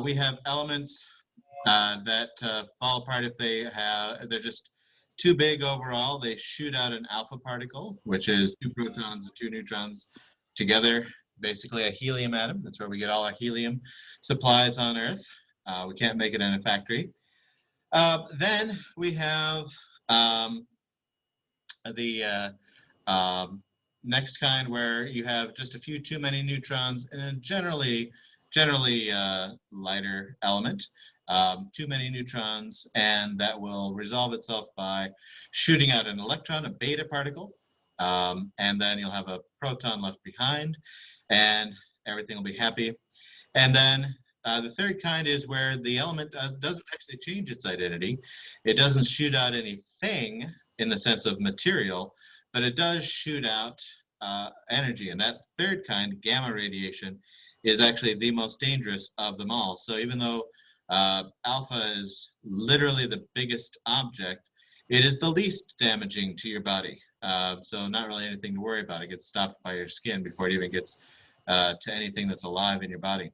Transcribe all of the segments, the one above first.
We have elements that fall apart if they're just too big overall. They shoot out an alpha particle, which is two protons and two neutrons together, basically a helium atom. That's where we get all our helium supplies on Earth. We can't make it in a factory. Then we have um, the next kind where you have just a few too many neutrons and a generally lighter element. Too many neutrons, and that will resolve itself by shooting out an electron, a beta particle, and then you'll have a proton left behind, and everything will be happy. And then the third kind is where the element doesn't actually change its identity. It doesn't shoot out anything in the sense of material, but it does shoot out energy. And that third kind, gamma radiation, is actually the most dangerous of them all. So even though alpha is literally the biggest object, it is the least damaging to your body. So not really anything to worry about. It gets stopped by your skin before it even gets to anything that's alive in your body.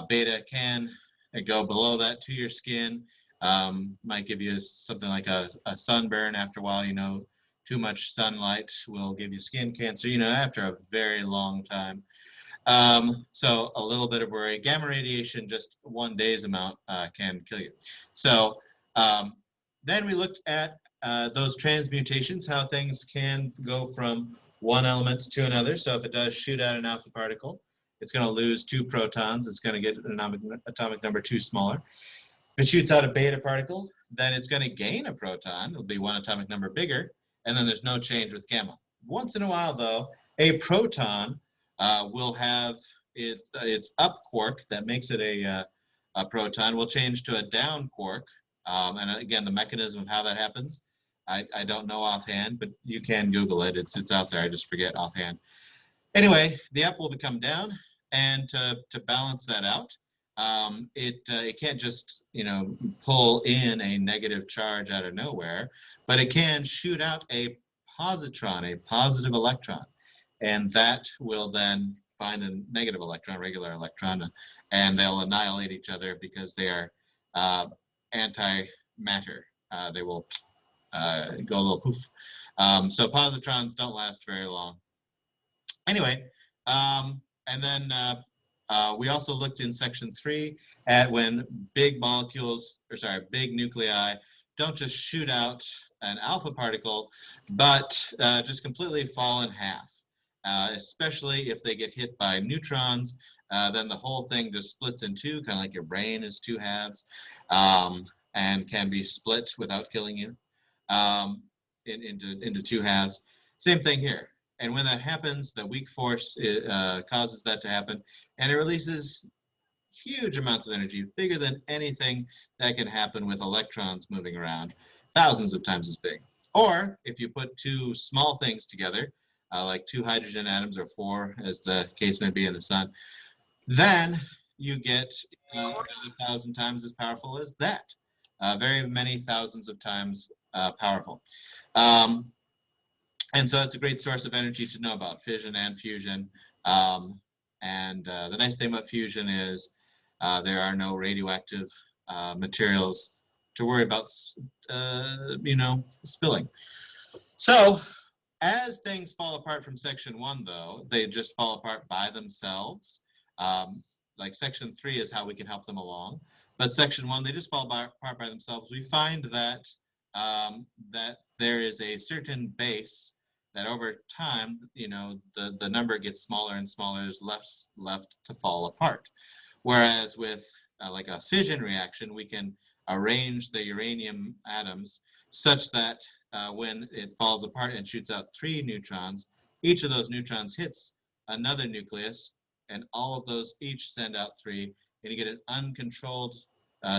Beta can go below that to your skin. Might give you something like a sunburn after a while. Too much sunlight will give you skin cancer, after a very long time. So a little bit of worry. Gamma radiation, just 1 day's amount, can kill you. So then we looked at those transmutations, how things can go from one element to another. So if it does shoot out an alpha particle, it's going to lose 2 protons. It's going to get an atomic number 2 smaller. If it shoots out a beta particle, then it's going to gain a proton. It'll be 1 atomic number bigger, and then there's no change with gamma. Once in a while, though, a proton will have its up quark that makes it a proton will change to a down quark. And again, the mechanism of how that happens, I don't know offhand, but you can Google it. It's out there. I just forget offhand. Anyway, the up will become down, and to balance that out, it can't just pull in a negative charge out of nowhere, but it can shoot out a positron, a positive electron, and that will then find a negative electron, regular electron, and they'll annihilate each other because they are antimatter. They will go a little poof. So positrons don't last very long. Anyway, and then we also looked in section 3 at when big nuclei don't just shoot out an alpha particle, but just completely fall in half. Especially if they get hit by neutrons, then the whole thing just splits in two, kind of like your brain is 2 halves, and can be split without killing you into 2 halves. Same thing here. And when that happens, the weak force causes that to happen, and it releases huge amounts of energy, bigger than anything that can happen with electrons moving around, thousands of times as big. Or if you put 2 small things together, like 2 hydrogen atoms or 4, as the case may be in the sun, then you get 1,000 times as powerful as that. Very many thousands of times powerful. And so it's a great source of energy to know about, fission and fusion. And the nice thing about fusion is there are no radioactive materials to worry about, spilling. So as things fall apart from section 1, though, they just fall apart by themselves. Like section 3 is how we can help them along. But section 1, they just fall apart by themselves. We find that that there is a certain base that over time, the number gets smaller and smaller, there's less left to fall apart. Whereas with like a fission reaction, we can arrange the uranium atoms such that when it falls apart and shoots out 3 neutrons, each of those neutrons hits another nucleus, and all of those each send out 3, and you get an uncontrolled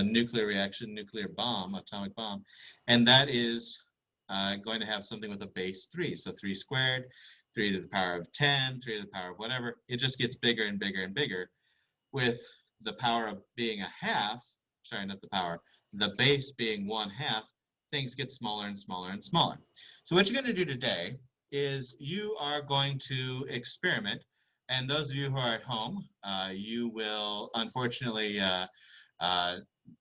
nuclear reaction, nuclear bomb, atomic bomb, and that is going to have something with a base 3. So 3 squared, 3 to the power of 10, 3 to the power of whatever. It just gets bigger and bigger and bigger. With the power of being a half, sorry, not the power, the base being 1/2, things get smaller and smaller and smaller. So what you're going to do today is you are going to experiment And those of you who are at home, you will unfortunately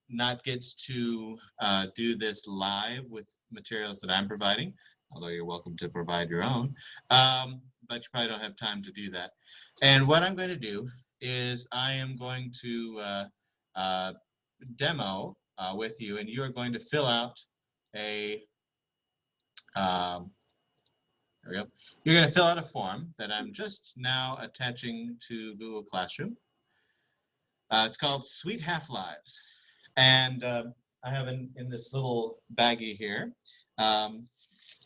not get to do this live with materials that I'm providing, although you're welcome to provide your own. But you probably don't have time to do that. And what I'm going to do is I am going to demo with you, and you are going to fill out a there we go. You're going to fill out a form that I'm just now attaching to Google Classroom. It's called Sweet Half-Lives. And I have in this little baggie here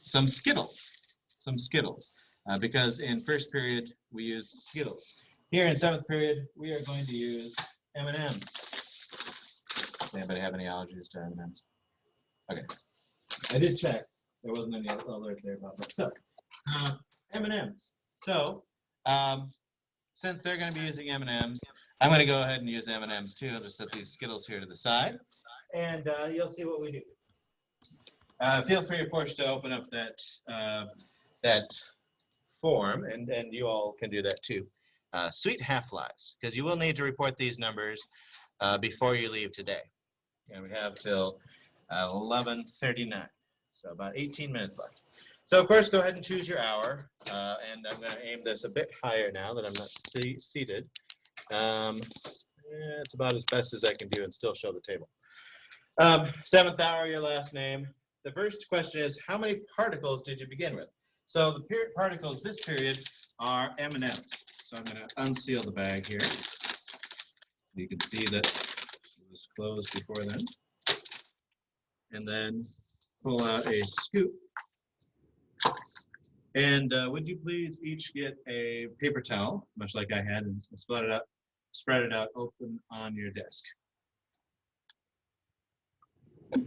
some Skittles. Because in first period we used Skittles. Here in seventh period we are going to use M&Ms. Does anybody have any allergies to M&Ms? Okay. I did check. There wasn't any alert there about that. So, M&Ms. So, since they're going to be using M&Ms, I'm going to go ahead and use M&Ms too. I'll just set these Skittles here to the side, and you'll see what we do. Feel free, of course, to open up that form, and you all can do that too. Sweet half-lives, because you will need to report these numbers before you leave today. And we have till 11:39, so about 18 minutes left. So, of course, go ahead and choose your hour, and I'm going to aim this a bit higher now that I'm not seated. It's about as best as I can do and still show the table. Seventh hour, your last name. The first question is, how many particles did you begin with? So the particles this period are M&Ms. So I'm going to unseal the bag here. You can see that it was closed before then. And then pull out a scoop. And would you please each get a paper towel, much like I had, and spread it out open on your desk. So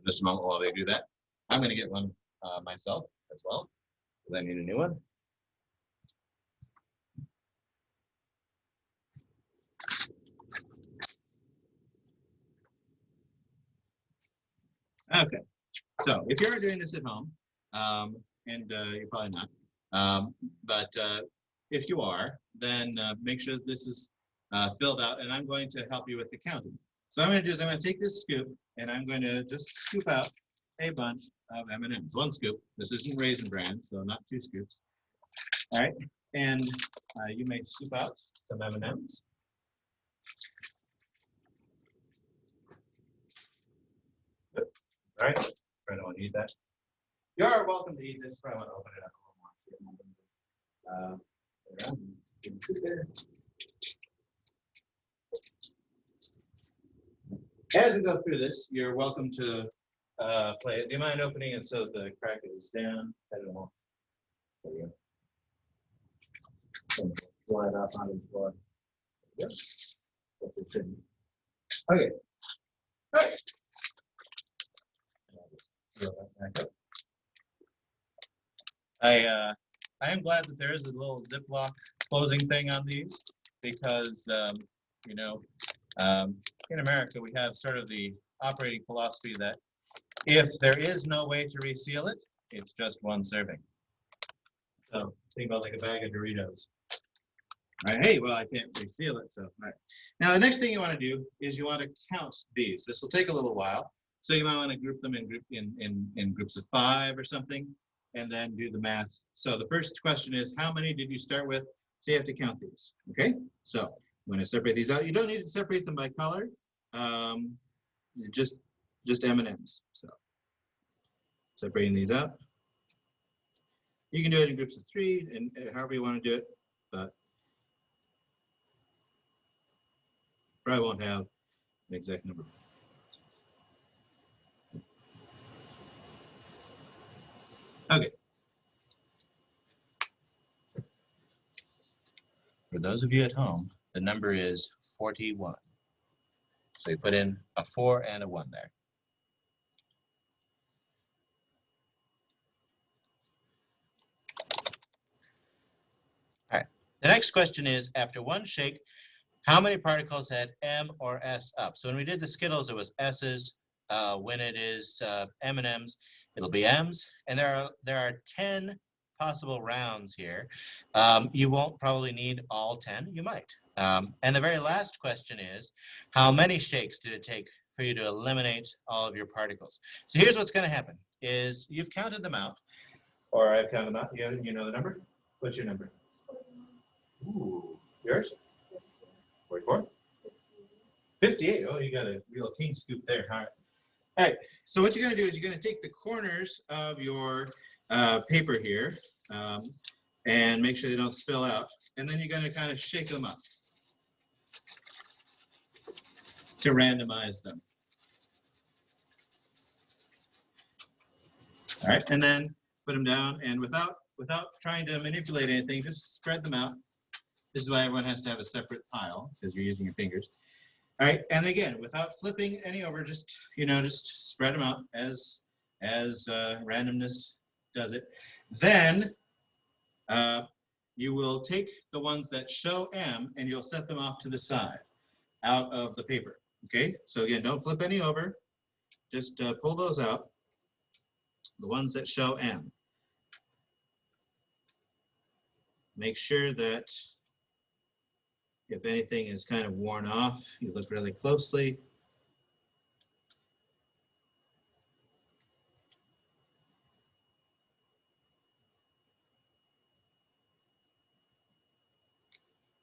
just a moment while they do that. I'm going to get one myself as well, because I need a new one. Okay. So if you're doing this at home, and you're probably not, but if you are, then make sure that this is filled out, and I'm going to help you with the counting. So what I'm going to do is I'm going to take this scoop, and I'm going to just scoop out a bunch of M&Ms. One scoop. This isn't Raisin Bran, so not two scoops. All right, and you may scoop out some M&Ms. All right, I don't want to eat that. You're welcome to eat this. Probably want to open it up a little more. As we go through this, you're welcome to play it. Do you mind opening it so the crack is down? I don't know. There we go. Slide off onto the floor. Yep. Okay. All right. I am glad that there is a little Ziploc closing thing on these because, you know, in America, we have sort of the operating philosophy that if there is no way to reseal it, it's just one serving. So think about like a bag of Doritos. All right, hey, well, I can't reseal it, so all right. Now, the next thing you want to do is you want to count these. This will take a little while, so you might want to group them in groups of 5 or something, and then do the math. So the first question is, how many did you start with? So you have to count these, okay? So I'm going to separate these out. You don't need to separate them by color, just M&Ms. So separating these out. You can do it in groups of 3 and however you want to do it, but probably won't have an exact number. Okay. For those of you at home, the number is 41. So you put in a 4 and a 1 there. All right. The next question is, after one shake, how many particles had M or S up? So when we did the Skittles, it was S's. When it is M&Ms, it'll be M's. And there are 10 possible rounds here. You won't probably need all 10. You might. And the very last question is, how many shakes did it take for you to eliminate all of your particles? So here's what's going to happen, is you've counted them out, or I've counted them out. You know the number? What's your number? Ooh, yours? 44? 58. Oh, you got a real king scoop there. All right. So what you're going to do is you're going to take the corners of your paper here and make sure they don't spill out. And then you're going to kind of shake them up to randomize them. All right. And then put them down. And without trying to manipulate anything, just spread them out. This is why everyone has to have a separate pile, because you're using your fingers. All right, and again, without flipping any over, just just spread them out as randomness does it. Then you will take the ones that show M and you'll set them off to the side, out of the paper. Okay, so again, don't flip any over. Just pull those out, the ones that show M. Make sure that if anything is kind of worn off, you look really closely.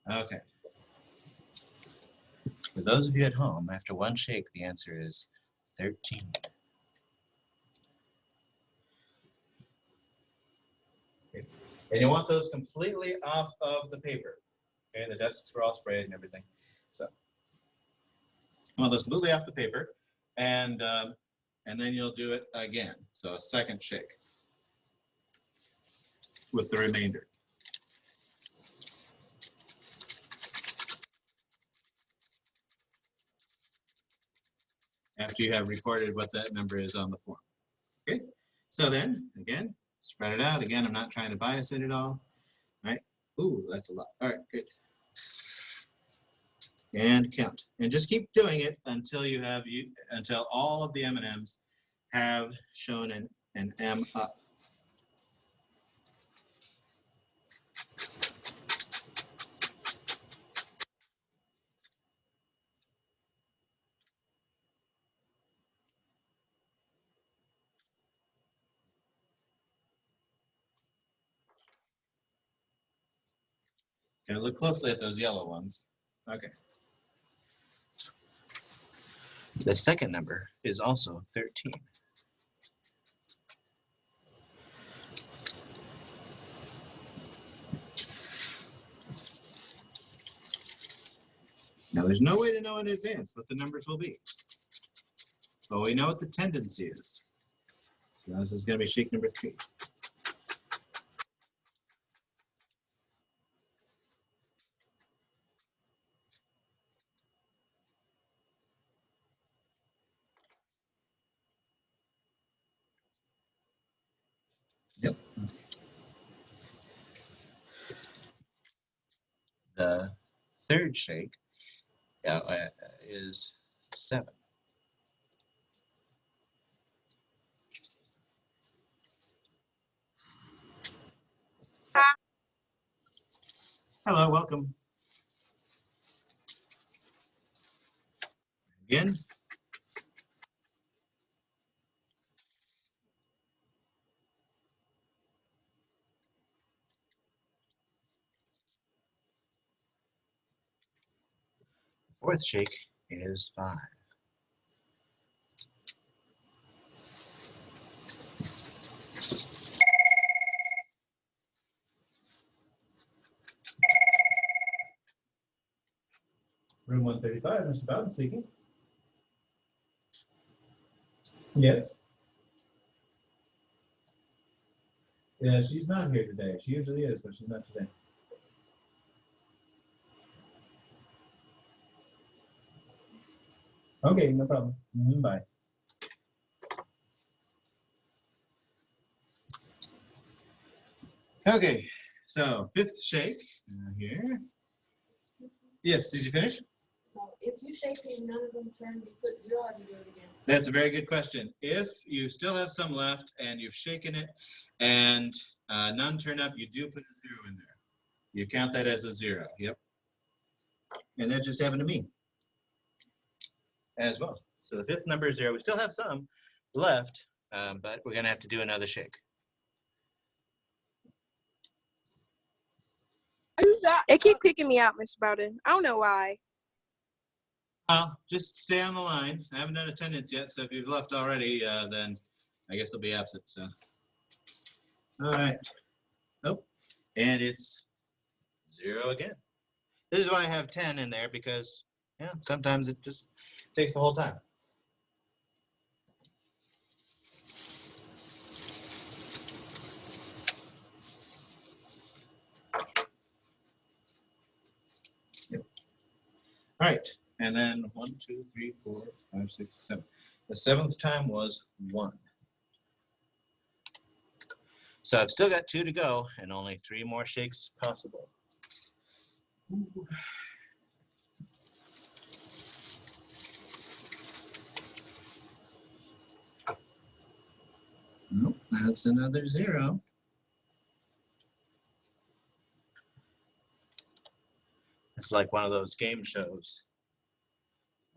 Okay. For those of you at home, after one shake, the answer is 13. Okay. And you want those completely off of the paper. Okay, the desks were all sprayed and everything. So you want those completely off the paper, and then you'll do it again. So a second shake with the remainder. After you have recorded what that number is on the form. Okay, so then, again, spread it out. Again, I'm not trying to bias it at all. All right, ooh, that's a lot. All right, good. And count. And just keep doing it until until all of the M&Ms have shown an M up. Gotta look closely at those yellow ones. Okay. The second number is also 13. Now, there's no way to know in advance what the numbers will be. But we know what the tendency is. So this is going to be shake number 3. Yep. The third shake is 7. Hello, welcome. Again. Fourth shake is 5. Room 135, Mr. Bowden speaking. Yes. Yeah, she's not here today. She usually is, but she's not today. Okay, no problem. Bye. Okay, so fifth shake here. Yes, did you finish? No, if you shake and none of them turn, you put 0 and do it again. That's a very good question. If you still have some left and you've shaken it and None turn up, you do put a 0 in there. You count that as a 0. Yep. And that just happened to me as well. So the fifth number is 0. We still have some left, but we're going to have to do another shake. It keep picking me out, Mr. Bowden. I don't know why. Just stay on the line. I haven't done attendance yet, so if you've left already, then I guess I'll be absent. So, all right. Oh, and it's 0 again. This is why I have 10 in there, because sometimes it just takes the whole time. All right, and then 1, 2, 3, 4, 5, 6, 7. The seventh time was 1. So I've still got 2 to go, and only 3 more shakes possible. Ooh. Nope, that's another 0. It's like one of those game shows.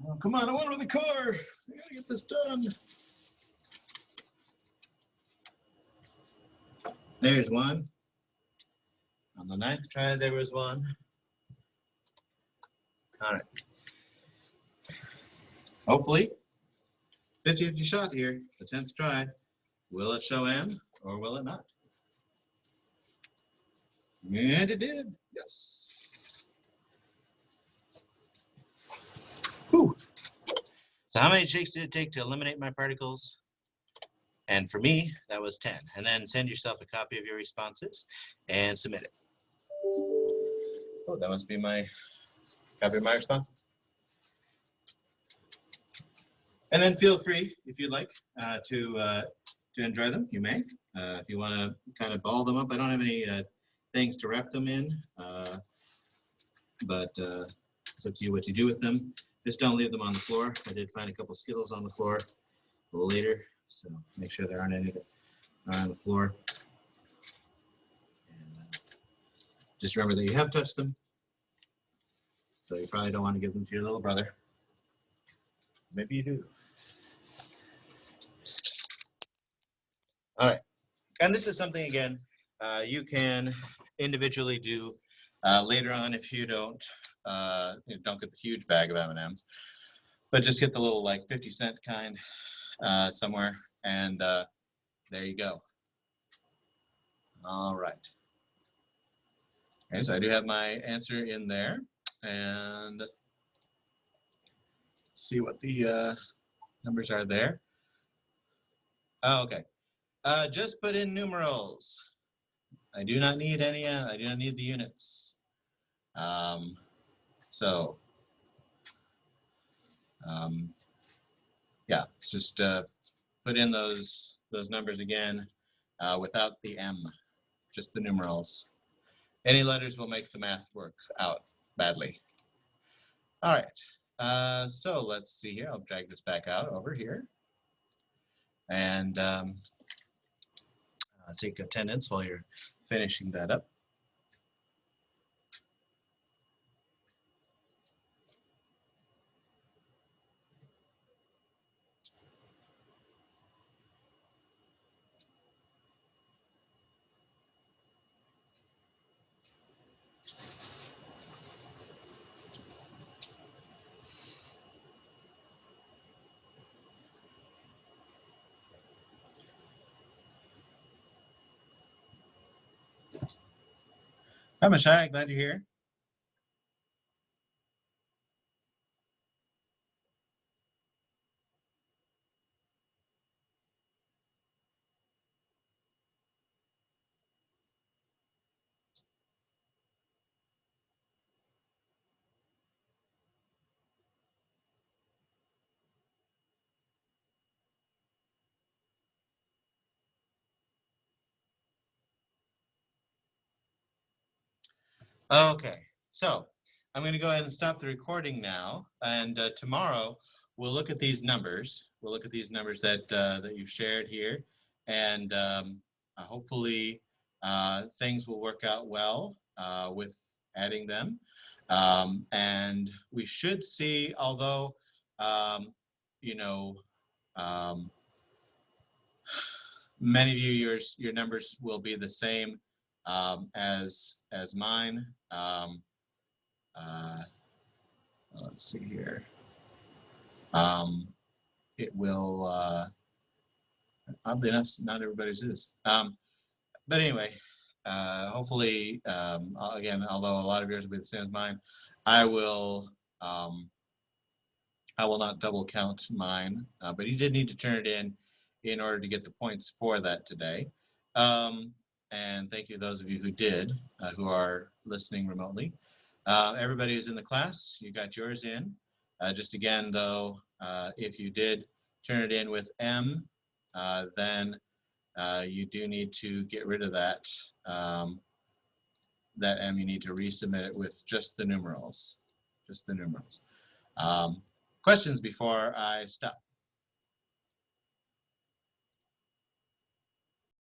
Oh, come on, I want to the car. I gotta get this done. There's 1. On the 9th try, there was 1. All right. Hopefully, 50-50 shot here, the 10th try. Will it show M or will it not? And it did, yes. Whew. So how many shakes did it take to eliminate my particles? And for me, that was 10. And then send yourself a copy of your responses and submit it. Oh, that must be my copy of my responses. And then feel free, if you'd like, to enjoy them. You may. If you want to kind of ball them up, I don't have any things to wrap them in, but it's up to you what you do with them. Just don't leave them on the floor. I did find a couple Skittles on the floor a little later, so make sure there aren't any that are on the floor. And just remember that you have touched them, so you probably don't want to give them to your little brother. Maybe you do. All right, and this is something, again, you can individually do later on if you don't get the huge bag of M&Ms, but just get the little like 50-cent kind somewhere, and there you go. All right. Okay, so I do have my answer in there, and see what the numbers are there. Oh, okay. Just put in numerals. I do not need any. I do not need the units. Yeah, just put in those numbers again without the M, just the numerals. Any letters will make the math work out badly. All right, so let's see here. I'll drag this back out over here. And take attendance while you're finishing that up. Hi, Mashai, glad you're here. Okay, so I'm going to go ahead and stop the recording now, and tomorrow we'll look at these numbers. We'll look at these numbers that that you've shared here, and hopefully things will work out well with adding them. And we should see, although, you know, um, many of you, your numbers will be the same as mine. Uh, let's see here. It will, oddly enough, not everybody's is. But anyway, hopefully, again, although a lot of yours will be the same as mine, I will um, I will not double count mine, but you did need to turn it in order to get the points for that today. And thank you to those of you who did, who are listening remotely. Everybody who's in the class, you got yours in. Just again, though, if you did turn it in with M, then you do need to get rid of that. That M, you need to resubmit it with just the numerals. Just the numerals. Questions before I stop?